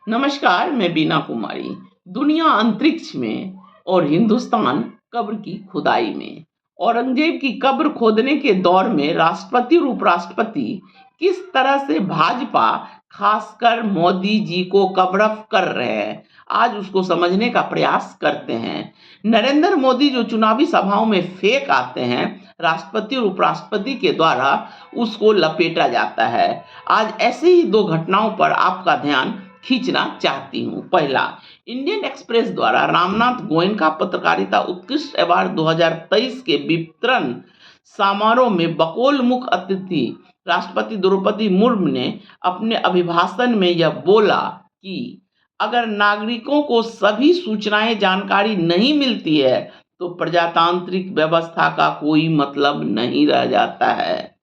नमस्कार, मैं बीना कुमारी। दुनिया अंतरिक्ष में और हिंदुस्तान कब्र की खुदाई में। औरंगजेब की कब्र खोदने के दौर में राष्ट्रपति और उपराष्ट्रपति किस तरह से भाजपा, खासकर मोदी जी को कवरअप कर रहे हैं, आज उसको समझने का प्रयास करते हैं। नरेंद्र मोदी जो चुनावी सभाओं में फेंक आते हैं, राष्ट्रपति और उपराष्ट्रपति के द्वारा उसको लपेटा जाता है। आज ऐसे ही दो घटनाओं पर आपका ध्यान खींचना चाहती हूं। पहला, इंडियन एक्सप्रेस द्वारा रामनाथ गोयनका पत्रकारिता उत्कृष्ट अवार्ड 2023 के वितरण समारोह में बकौल मुख्य अतिथि राष्ट्रपति द्रौपदी मुर्मू ने अपने अभिभाषण में यह बोला कि अगर नागरिकों को सभी सूचनाएं जानकारी नहीं मिलती है तो प्रजातांत्रिक व्यवस्था का कोई मतलब नहीं रह जाता है,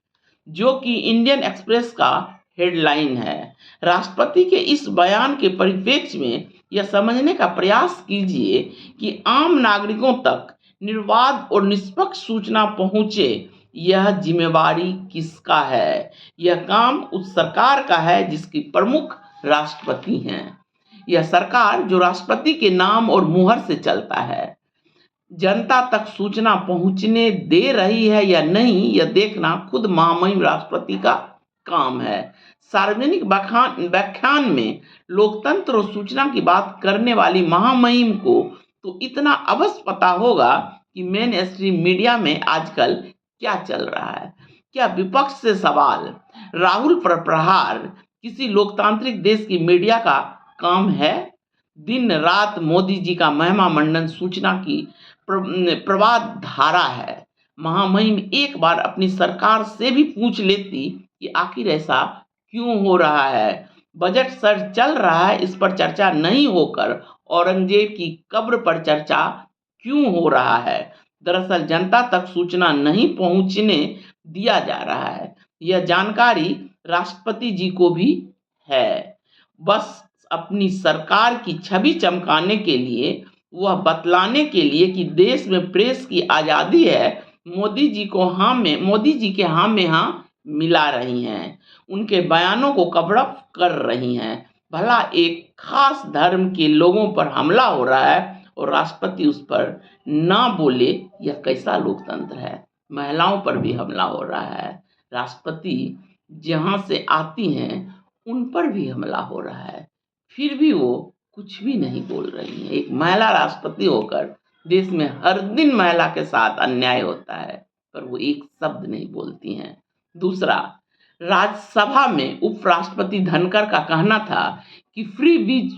जो कि इंडियन एक्सप्रेस का हेडलाइन है। राष्ट्रपति के इस बयान के परिप्रेक्ष्य में यह समझने का प्रयास कीजिए कि आम नागरिकों तक निर्बाध और निष्पक्ष सूचना पहुंचे, यह जिम्मेवारी किसका है। यह काम उस सरकार का है जिसकी प्रमुख राष्ट्रपति हैं। यह सरकार जो राष्ट्रपति के नाम और मुहर से चलता है, जनता तक सूचना पहुंचने दे रही है या नहीं, यह देखना खुद महामहिम राष्ट्रपति का काम है। सार्वजनिक व्याख्यान में लोकतंत्र और सूचना की बात करने वाली महामहिम को तो इतना अवश्य पता होगा कि मेन स्ट्रीम मीडिया में आजकल क्या चल रहा है। क्या विपक्ष से सवाल, राहुल पर प्रहार किसी लोकतांत्रिक देश की मीडिया का काम है? दिन रात मोदी जी का महिमा मंडन सूचना की प्रवाह धारा है। महामहिम एक बार अपनी सरकार से भी पूछ लेती कि आखिर ऐसा क्यों हो रहा है। बजट सर चल रहा है, इस पर चर्चा नहीं होकर औरंगजेब की कब्र पर चर्चा क्यों हो रहा है। दरअसल जनता तक सूचना नहीं पहुंचने दिया जा रहा है। यह जानकारी राष्ट्रपति जी को भी है, बस अपनी सरकार की छवि चमकाने के लिए, वह बतलाने के लिए कि देश में प्रेस की आज़ादी है, मोदी जी के हाँ में हाँ मिला रही हैं, उनके बयानों को कवरअप कर रही हैं। भला एक खास धर्म के लोगों पर हमला हो रहा है और राष्ट्रपति उस पर ना बोले, यह कैसा लोकतंत्र है। महिलाओं पर भी हमला हो रहा है, राष्ट्रपति जहां से आती हैं उन पर भी हमला हो रहा है, फिर भी वो कुछ भी नहीं बोल रही है। एक महिला राष्ट्रपति होकर देश में हर दिन महिला के साथ अन्याय होता है, पर वो एक शब्द नहीं बोलती हैं। दूसरा, राज्यसभा में उपराष्ट्रपति धनखड़ का कहना था कि फ्री बीज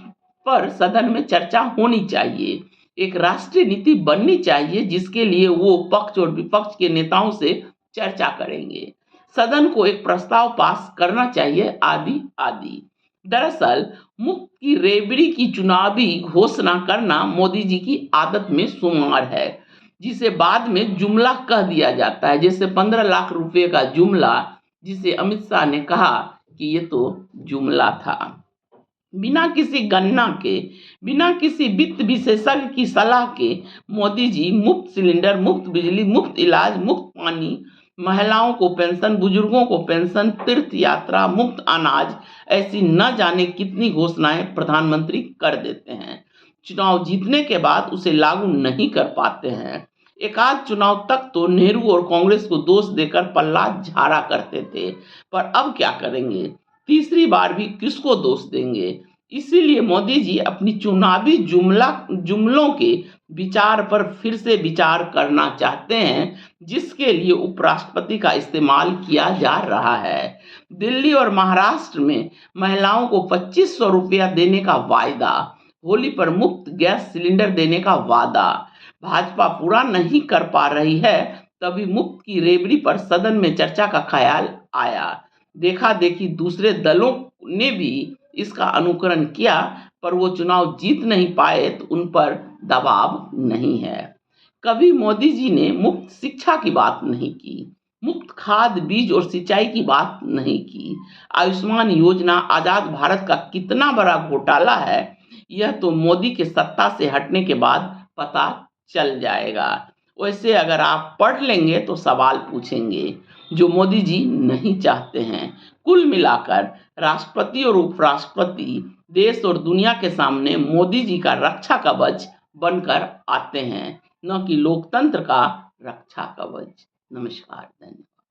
पर सदन में चर्चा होनी चाहिए, एक राष्ट्रीय नीति बननी चाहिए जिसके लिए वो पक्ष और विपक्ष के नेताओं से चर्चा करेंगे, सदन को एक प्रस्ताव पास करना चाहिए, आदि आदि। दरअसल मुफ्त की रेवड़ी की चुनावी घोषणा करना मोदी जी की आदत में शुमार है, जिसे बाद में जुमला कह दिया जाता है। जैसे 15 लाख रुपए का जुमला, जिसे अमित शाह ने कहा कि ये तो जुमला था। बिना किसी गणना के, बिना किसी वित्त विशेषज्ञ की सलाह के मोदी जी मुफ्त सिलेंडर, मुफ्त बिजली, मुफ्त इलाज, मुफ्त पानी, महिलाओं को पेंशन, बुजुर्गों को पेंशन, तीर्थ यात्रा, मुफ्त अनाज, ऐसी न जाने कितनी घोषणाएं प्रधानमंत्री कर देते हैं। चुनाव जीतने के बाद उसे लागू नहीं कर पाते हैं। एक आध चुनाव तक तो नेहरू और कांग्रेस को दोष देकर पल्ला झाड़ा करते थे, पर अब क्या करेंगे, तीसरी बार भी किसको दोष देंगे। इसीलिए मोदी जी अपनी चुनावी जुमलों के विचार पर फिर से विचार करना चाहते हैं, जिसके लिए उपराष्ट्रपति का इस्तेमाल किया जा रहा है। दिल्ली और महाराष्ट्र में महिलाओं को 2500 रुपया देने का वायदा, होली पर मुफ्त गैस सिलेंडर देने का वादा भाजपा पूरा नहीं कर पा रही है, तभी मुफ्त की रेवड़ी पर सदन में चर्चा का ख्याल आया। देखा देखी दूसरे दलों ने भी इसका अनुकरण किया, पर वो चुनाव जीत नहीं पाए तो उन पर दबाव नहीं है। कभी मोदी जी ने मुफ्त शिक्षा की बात नहीं की, मुफ्त खाद, बीज और सिंचाई की बात नहीं की। आयुष्मान योजना, आजाद भारत का कितना बड़ा घोटाला है, यह तो मोदी के सत्ता से हटने के बाद पता चल जाएगा। वैसे अगर आप पढ़ लेंगे तो सवाल पूछेंगे, जो मोदी जी नहीं चाहते हैं। कुल मिलाकर राष्ट्रपति और उपराष्ट्रपति देश और दुनिया के सामने मोदी जी का रक्षा कवच बनकर आते हैं, न कि लोकतंत्र का रक्षा कवच। नमस्कार, धन्यवाद।